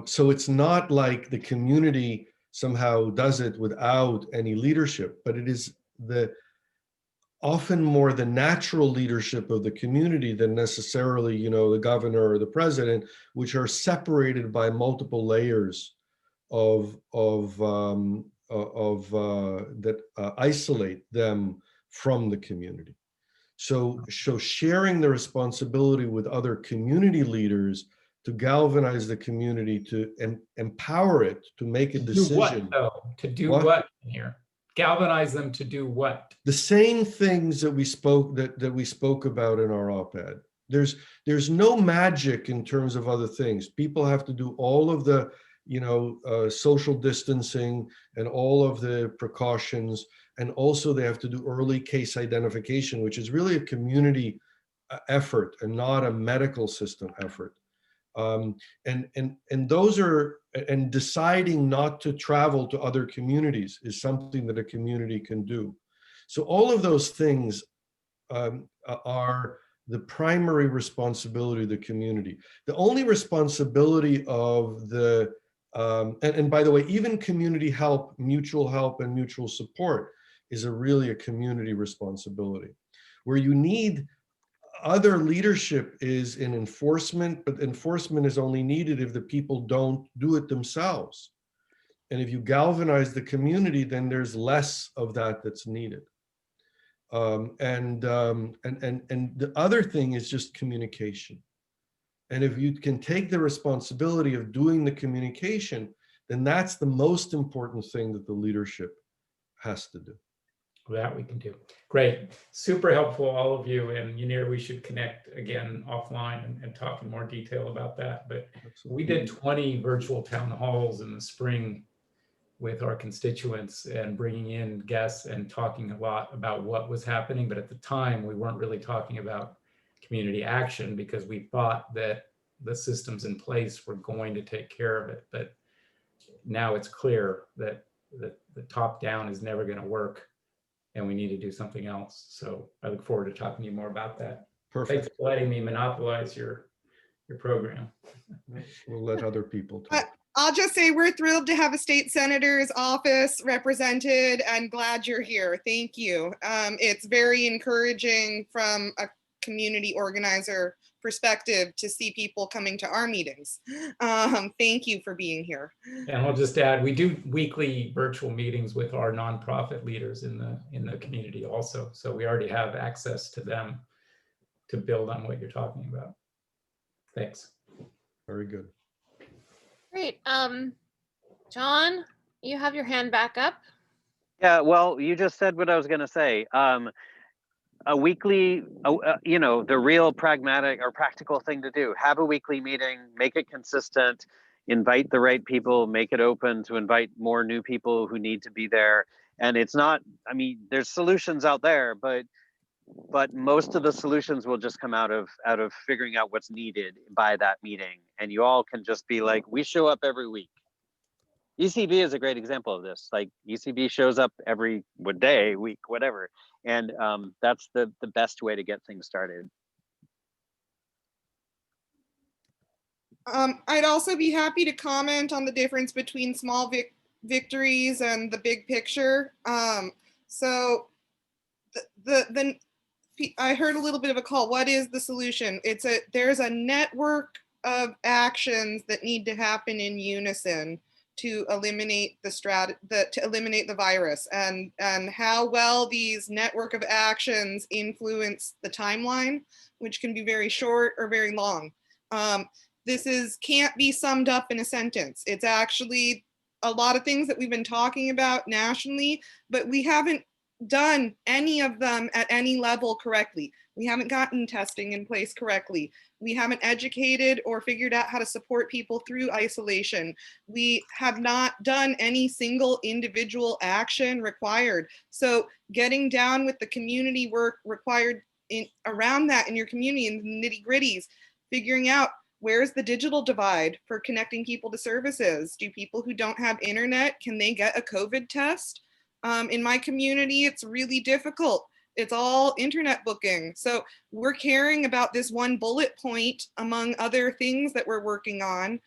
So it's not like the community somehow does it without any leadership, but it is often more the natural leadership of the community than necessarily, you know, the governor or the president, which are separated by multiple layers that isolate them from the community. So sharing the responsibility with other community leaders to galvanize the community, to empower it, to make a decision. Do what, though? To do what here? Galvanize them to do what? The same things that we spoke about in our op-ed. There's no magic in terms of other things. People have to do all of the, you know, social distancing and all of the precautions, and also they have to do early case identification, which is really a community effort and not a medical system effort. And those are, and deciding not to travel to other communities is something that a community can do. So all of those things are the primary responsibility of the community. The only responsibility of the, and by the way, even community help, and mutual support is really a community responsibility. Where you need other leadership is in enforcement, but enforcement is only needed if the people don't do it themselves. And if you galvanize the community, then there's less of that that's needed. And the other thing is just communication. And if you can take the responsibility of doing the communication, then that's the most important thing that the leadership has to do. That we can do. Great. Super helpful, all of you. And Yanir, we should connect again offline and talk in more detail about that. But we did 20 virtual town halls in the spring with our constituents and bringing in guests and talking a lot about what was happening. But at the time, we weren't really talking about community action because we thought that the systems in place were going to take care of it. But now it's clear that the top down is never going to work, and we need to do something else. So I look forward to talking to you more about that. Perfect. Thanks for letting me monopolize your program. We'll let other people talk. I'll just say we're thrilled to have a state senator's office represented and glad you're here. Thank you. It's very encouraging from a community organizer perspective to see people coming to our meetings. Thank you for being here. And I'll just add, we do weekly virtual meetings with our nonprofit leaders in the community also. So we already have access to them to build on what you're talking about. Thanks. Very good. Great. John, you have your hand back up. Yeah, well, you just said what I was going to say. A weekly, you know, the real pragmatic or practical thing to do, have a weekly meeting, make it consistent, invite the right people, make it open to invite more new people who need to be there. And it's not, I mean, there's solutions out there, but most of the solutions will just come out of figuring out what's needed by that meeting. And you all can just be like, we show up every week. ECB is a great example of this. Like ECB shows up every day, week, whatever. And that's the best way to get things started. I'd also be happy to comment on the difference between small victories and the big picture. So I heard a little bit of a call. What is the solution? There's a network of actions that need to happen in unison to eliminate the virus, and how well these network of actions influence the timeline, which can be very short or very long. This can't be summed up in a sentence. It's actually a lot of things that we've been talking about nationally, but we haven't done any of them at any level correctly. We haven't gotten testing in place correctly. We haven't educated or figured out how to support people through isolation. We have not done any single individual action required. So getting down with the community work required around that in your community, in the nitty gritties, figuring out Where's the digital divide for connecting people to services? Do people who don't have internet, can they get a COVID test? In my community, it's really difficult. It's all internet booking. So we're caring about this one bullet point among other things that we're working on,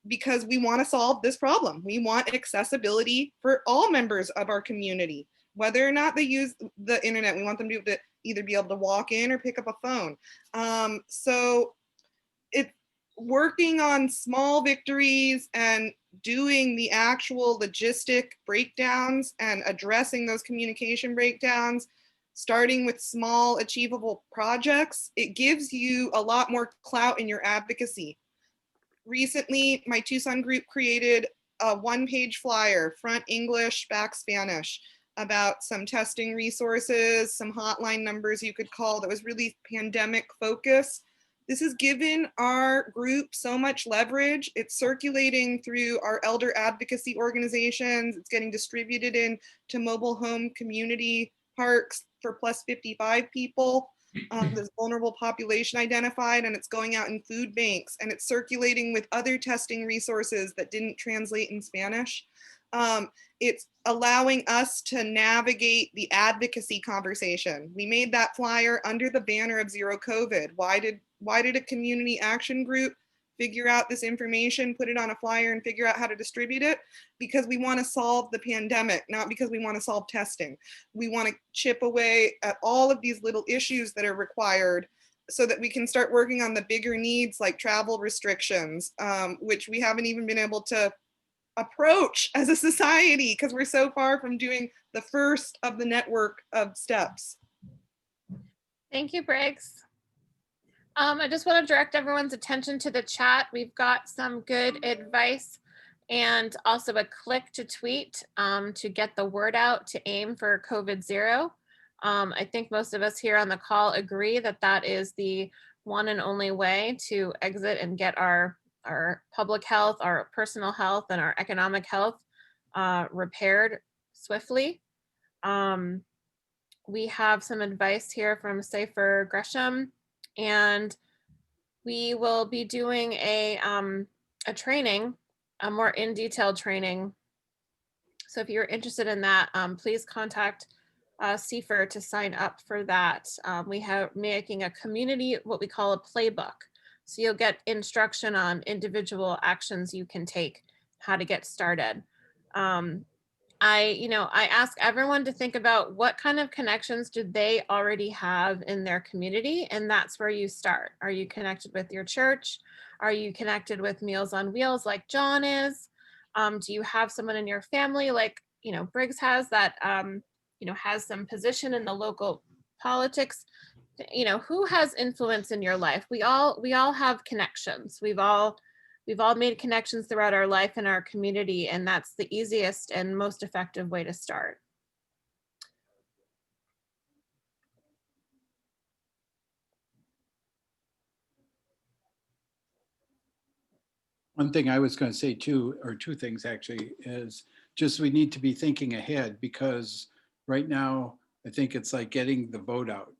because we want to solve this problem. We want accessibility for all members of our community, whether or not they use the internet. We want them to either be able to walk in or pick up a phone. So it's working on small victories and doing the actual logistic breakdowns and addressing those communication breakdowns, starting with small achievable projects. It gives you a lot more clout in your advocacy. Recently, my Tucson group created a one-page flyer, front English, back Spanish, about some testing resources, some hotline numbers you could call that was really pandemic focused. This has given our group so much leverage. It's circulating through our elder advocacy organizations. It's getting distributed into mobile home community parks for plus 55 people. This vulnerable population identified, and it's going out in food banks, and it's circulating with other testing resources that didn't translate in Spanish. It's allowing us to navigate the advocacy conversation. We made that flyer under the banner of Zero COVID. Why did a community action group figure out this information, put it on a flyer, and figure out how to distribute it? Because we want to solve the pandemic, not because we want to solve testing. We want to chip away at all of these little issues that are required so that we can start working on the bigger needs like travel restrictions, which we haven't even been able to approach as a society because we're so far from doing the first of the network of steps. Thank you, Briggs. I just want to direct everyone's attention to the chat. We've got some good advice and also a click to tweet to get the word out to aim for CovidZero. I think most of us here on the call agree that that is the one and only way to exit and get our public health, our personal health, and our economic health repaired swiftly. We have some advice here from Safer Gresham, and we will be doing a training, a more in-detail training. So if you're interested in that, please contact CFER to sign up for that. We have making a community, what we call a playbook. So you'll get instruction on individual actions you can take, how to get started. I ask everyone to think about what kind of connections do they already have in their community, and that's where you start. Are you connected with your church? Are you connected with Meals on Wheels like John is? Do you have someone in your family like Briggs has that has some position in the local politics? Who has influence in your life? We all have connections. We've all made connections throughout our life in our community, and that's the easiest and most effective way to start. One thing I was going to say too, or two things actually, is just we need to be thinking ahead, because right now I think it's like getting the vote out.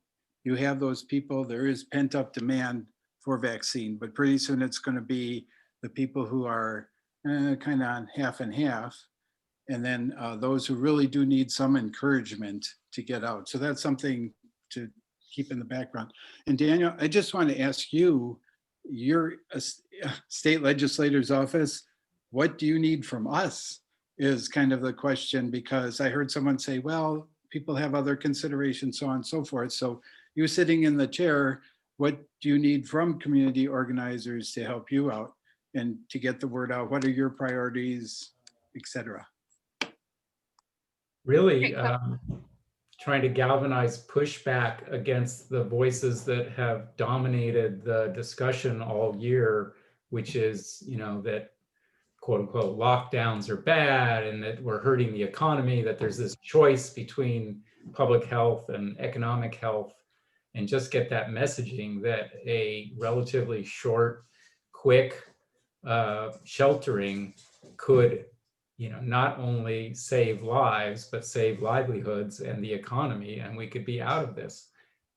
You have those people, there is pent up demand for vaccine, but pretty soon it's going to be the people who are kind of on half and half, and then those who really do need some encouragement to get out. So that's something to keep in the background. And Daniel, I just want to ask you, you're a state legislator's office, what do you need from us is kind of the question, because I heard someone say, well, people have other considerations, so on and so forth. So you sitting in the chair, what do you need from community organizers to help you out and to get the word out? What are your priorities, et cetera? Really trying to galvanize pushback against the voices that have dominated the discussion all year, which is, that quote unquote lockdowns are bad and that we're hurting the economy, that there's this choice between public health and economic health, and just get that messaging that a relatively short, quick sheltering could not only save lives, but save livelihoods and the economy, and we could be out of this.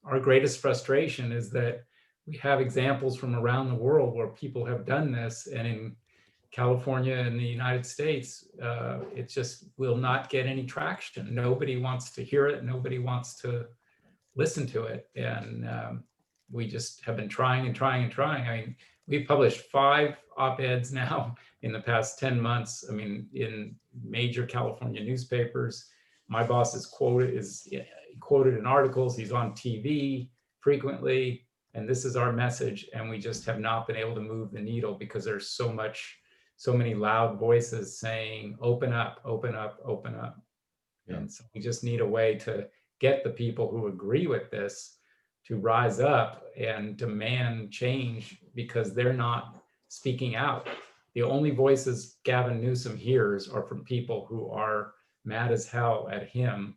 Our greatest frustration is that we have examples from around the world where people have done this, and in California and the United States, it just will not get any traction. Nobody wants to hear it. Nobody wants to listen to it. And we just have been trying and trying and trying. I mean, we've published 5 op-eds now in the past 10 months. I mean, in major California newspapers. My boss is quoted in articles. He's on TV frequently. And this is our message. And we just have not been able to move the needle because there's so many loud voices saying, open up, open up, open up. Yeah. And so we just need a way to get the people who agree with this to rise up and demand change, because they're not speaking out. The only voices Gavin Newsom hears are from people who are mad as hell at him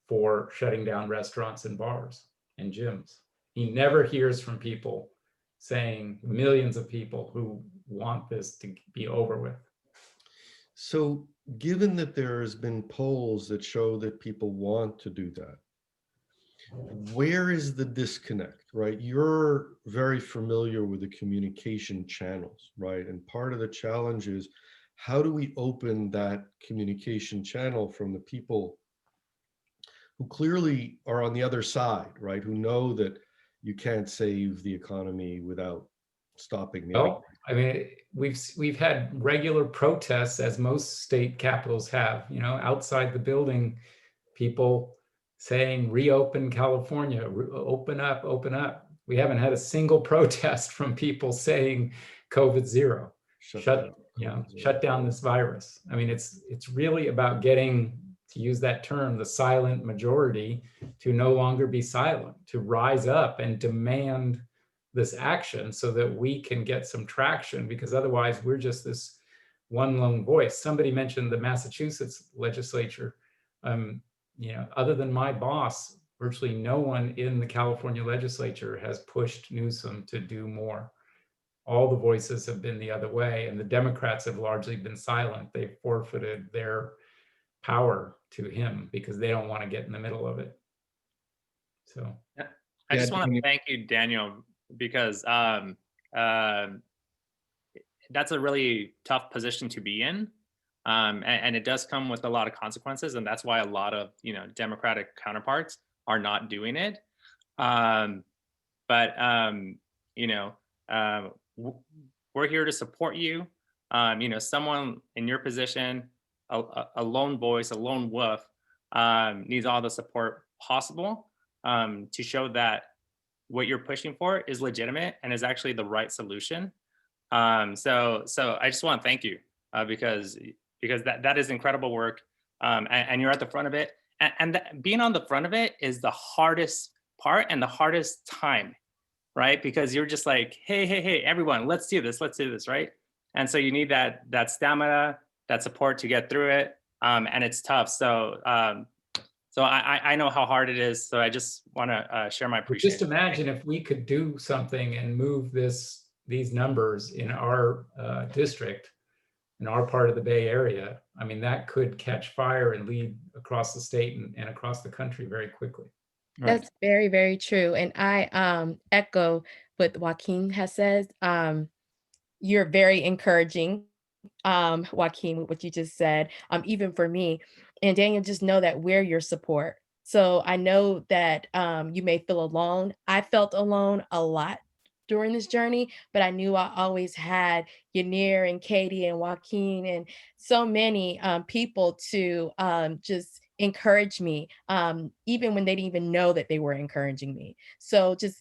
for shutting down restaurants and bars and gyms. He never hears from people saying, millions of people who want this to be over with. So given that there has been polls that show that people want to do that, where is the disconnect, right? You're very familiar with the communication channels, right? And part of the challenge is, how do we open that communication channel from the people who clearly are on the other side, right? Who know that you can't save the economy without stopping the outbreak. I mean, we've had regular protests, as most state capitals have, you know, outside the building, people saying, reopen California, open up, open up. We haven't had a single protest from people saying CovidZero, shut down this virus. I mean, it's really about getting, to use that term, the silent majority to no longer be silent, to rise up and demand this action so that we can get some traction, because otherwise we're just this one lone voice. Somebody mentioned the Massachusetts legislature. You know, other than my boss, virtually no one in the California legislature has pushed Newsom to do more. All the voices have been the other way, and the Democrats have largely been silent. They've forfeited their power to him because they don't want to get in the middle of it. So I just want to thank you, Daniel, because that's a really tough position to be in. And it does come with a lot of consequences, and that's why a lot of Democratic counterparts are not doing it. We're here to support you. Someone in your position, a lone voice, a lone wolf, needs all the support possible to show that what you're pushing for is legitimate and is actually the right solution. So I just want to thank you because that is incredible work, and you're at the front of it. And being on the front of it is the hardest part and the hardest time, right? Because you're just like, hey, everyone, let's do this, right? And so you need that stamina, that support to get through it, and it's tough. So I know how hard it is. So I just want to share my appreciation. Just imagine if we could do something and move these numbers in our district, in our part of the Bay Area. I mean, that could catch fire and lead across the state and across the country very quickly. Right. That's very, very true. And I echo what Joaquin has said. You're very encouraging, Joaquin, what you just said, even for me. And Daniel, just know that we're your support. So I know that you may feel alone. I felt alone a lot during this journey, but I knew I always had Yanir and Katie and Joaquin and so many people to just encourage me, even when they didn't even know that they were encouraging me. So just,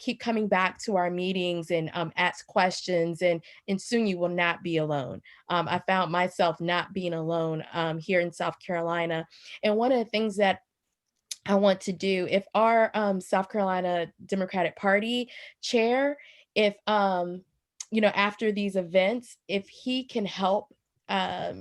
keep coming back to our meetings and ask questions, and soon you will not be alone. I found myself not being alone here in South Carolina. And one of the things that I want to do, if our South Carolina Democratic Party chair, if, after these events, if he can help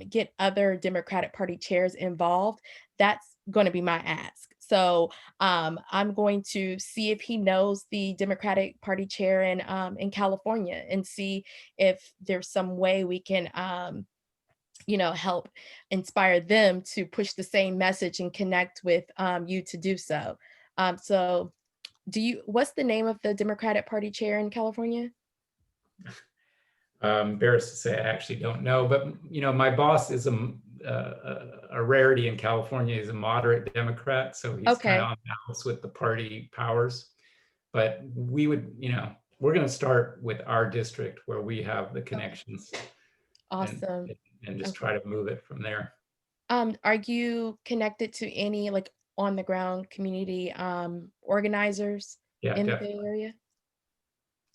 get other Democratic Party chairs involved, that's going to be my ask. So I'm going to see if he knows the Democratic Party chair in California, and see if there's some way we can help inspire them to push the same message and connect with you to do so. So what's the name of the Democratic Party chair in California? Embarrassed to say I actually don't know, but my boss is a rarity in California. He's a moderate Democrat, so he's kind of on balance with the party powers. But we would, we're going to start with our district where we have the connections. Awesome. And just try to move it from there. Are you connected to any like on the ground community organizers in the Bay Area?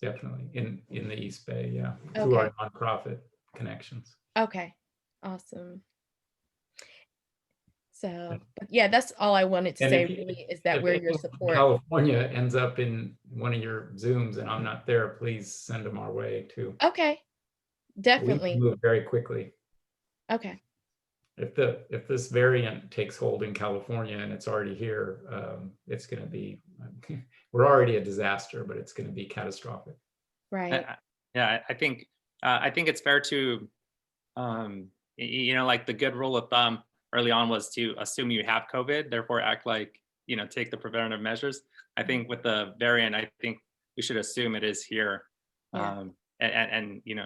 Definitely in the East Bay, yeah, through our nonprofit connections. Okay, awesome. So, but yeah, that's all I wanted to say. Really, is that we're your support. California ends up in one of your Zooms, and I'm not there. Please send them our way too. Okay, definitely. We move very quickly. Okay. If this variant takes hold in California and it's already here, it's going to be. We're already a disaster, but it's going to be catastrophic. Right. Yeah, I think it's fair to, like the good rule of thumb early on was to assume you have COVID, therefore act like, take the preventative measures. I think with the variant, I think we should assume it is here, and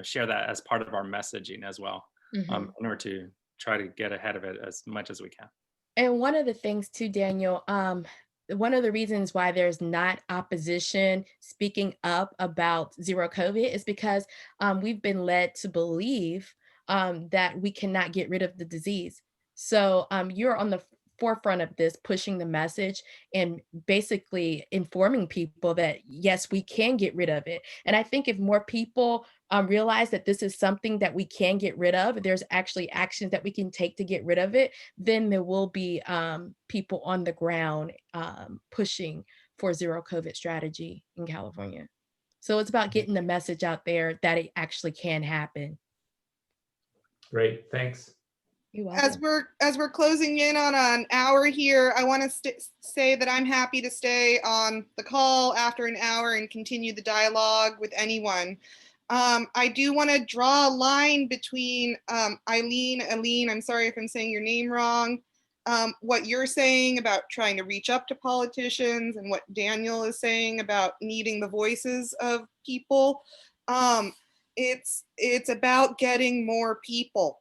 share that as part of our messaging as well, in order to try to get ahead of it as much as we can. And one of the things too, Daniel, one of the reasons why there's not opposition speaking up about zero COVID is because we've been led to believe that we cannot get rid of the disease. So you're on the forefront of this, pushing the message and basically informing people that, yes, we can get rid of it. And I think if more people realize that this is something that we can get rid of, there's actually actions that we can take to get rid of it, then there will be people on the ground pushing for zero COVID strategy in California. So it's about getting the message out there that it actually can happen. Great, thanks. As we're closing in on an hour here, I want to say that I'm happy to stay on the call after an hour and continue the dialogue with anyone. I do want to draw a line between Aline, I'm sorry if I'm saying your name wrong, what you're saying about trying to reach up to politicians and what Daniel is saying about needing the voices of people. It's about getting more people,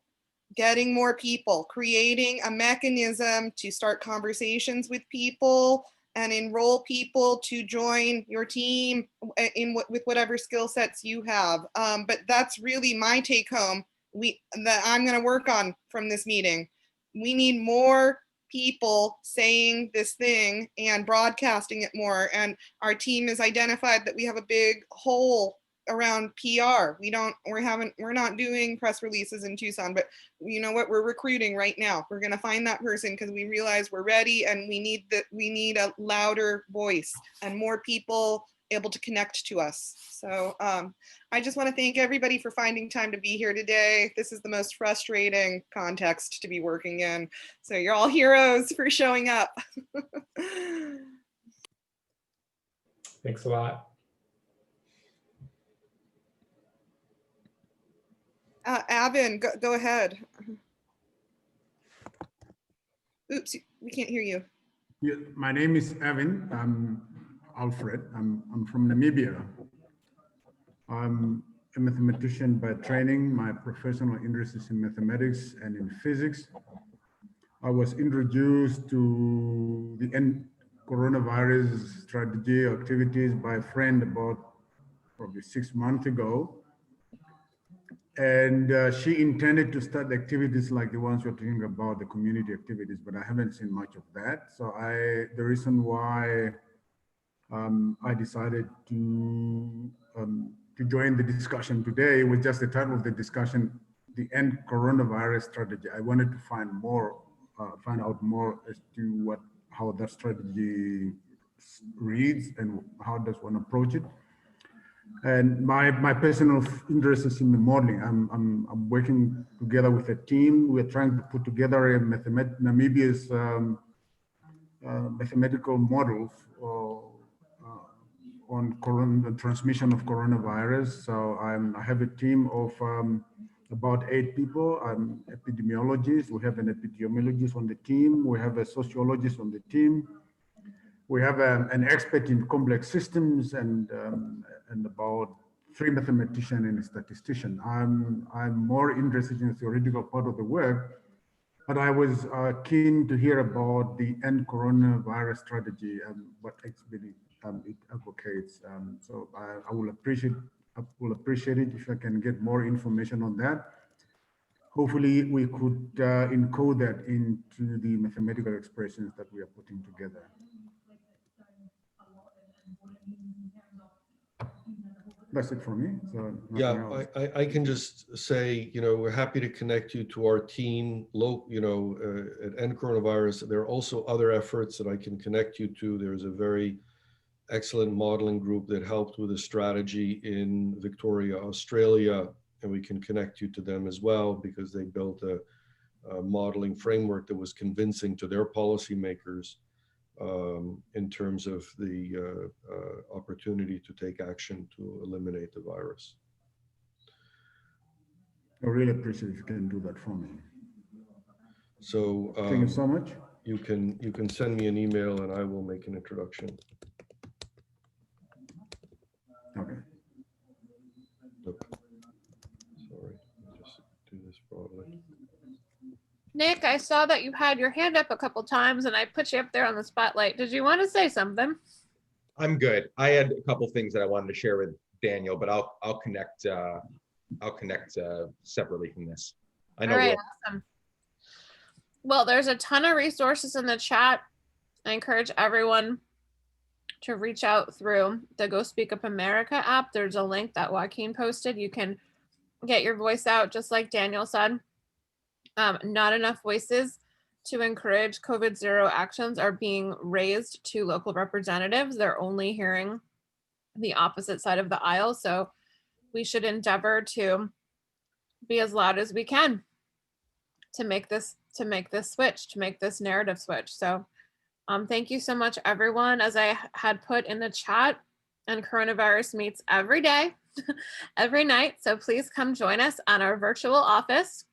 creating a mechanism to start conversations with people and enroll people to join your team with whatever skill sets you have. But that's really my take home that I'm going to work on from this meeting. We need more people saying this thing and broadcasting it more. And our team has identified that we have a big hole around PR. We're not doing press releases in Tucson, but you know what? We're recruiting right now. We're going to find that person because we realize we're ready and we need a louder voice and more people able to connect to us. So I just want to thank everybody for finding time to be here today. This is the most frustrating context to be working in. So you're all heroes for showing up. Thanks a lot. Avin, go ahead. Oops, we can't hear you. Yeah, my name is Avin. I'm Alfred. I'm from Namibia. I'm a mathematician by training. My professional interest is in mathematics and in physics. I was introduced to the end coronavirus strategy activities by a friend about probably 6 months ago. And she intended to start activities like the ones we're talking about, the community activities, but I haven't seen much of that. So the reason why I decided to join the discussion today was just the title of the discussion, the end coronavirus strategy. I wanted to find out more as to how that strategy reads and how does one approach it. And my personal interest is in the modeling. I'm working together with a team. We're trying to put together a Namibia's mathematical models on the transmission of coronavirus. So I have a team of about 8 people. I'm epidemiologists. We have an epidemiologist on the team. We have a sociologist on the team. we have an expert in complex systems and about 3 mathematicians and a statistician. I'm more interested in the theoretical part of the work, but I was keen to hear about the end coronavirus strategy and what actually it advocates. So I will appreciate it if I can get more information on that. Hopefully we could encode that into the mathematical expressions that we are putting together. That's it for me. So yeah, I can just say, we're happy to connect you to our team, at End Coronavirus. There are also other efforts that I can connect you to. There's a very excellent modeling group that helped with a strategy in Victoria, Australia, and we can connect you to them as well because they built a modeling framework that was convincing to their policymakers in terms of the opportunity to take action to eliminate the virus. I really appreciate if you can do that for me. So thank you so much. You can send me an email and I will make an introduction. Okay. Look, sorry, let me just do this probably. Nick, I saw that you had your hand up a couple times and I put you up there on the spotlight. Did you want to say something? I'm good. I had a couple things that I wanted to share with Daniel, but I'll connect separately from this. I know. All right, awesome. Well, there's a ton of resources in the chat. I encourage everyone to reach out through the Go Speak Up America app. There's a link that Joaquin posted. You can get your voice out, just like Daniel said. Not enough voices to encourage CovidZero actions are being raised to local representatives. They're only hearing the opposite side of the aisle. So we should endeavor to be as loud as we can to make this switch, to make this narrative switch. So thank you so much, everyone. As I had put in the chat, and coronavirus meets every day, every night. So please come join us on our virtual office.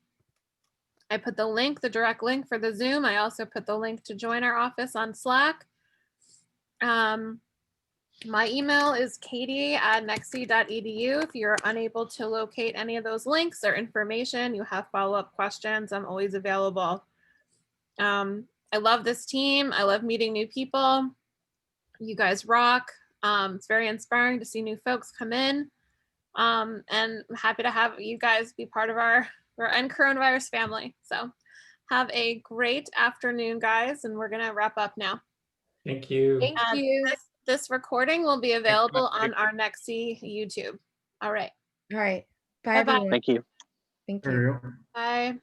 I put the link, the direct link for the Zoom. I also put the link to join our office on Slack. My email is katie@nexi.edu. If you're unable to locate any of those links or information, you have follow-up questions, I'm always available. I love this team. I love meeting new people. You guys rock. It's very inspiring to see new folks come in. And I'm happy to have you guys be part of our End Coronavirus family. So have a great afternoon, guys, and we're gonna wrap up now. Thank you. Thank you. This recording will be available on our Nexi YouTube. All right. All right. Bye, Bye-bye. everyone. Thank you. Thank you. Bye.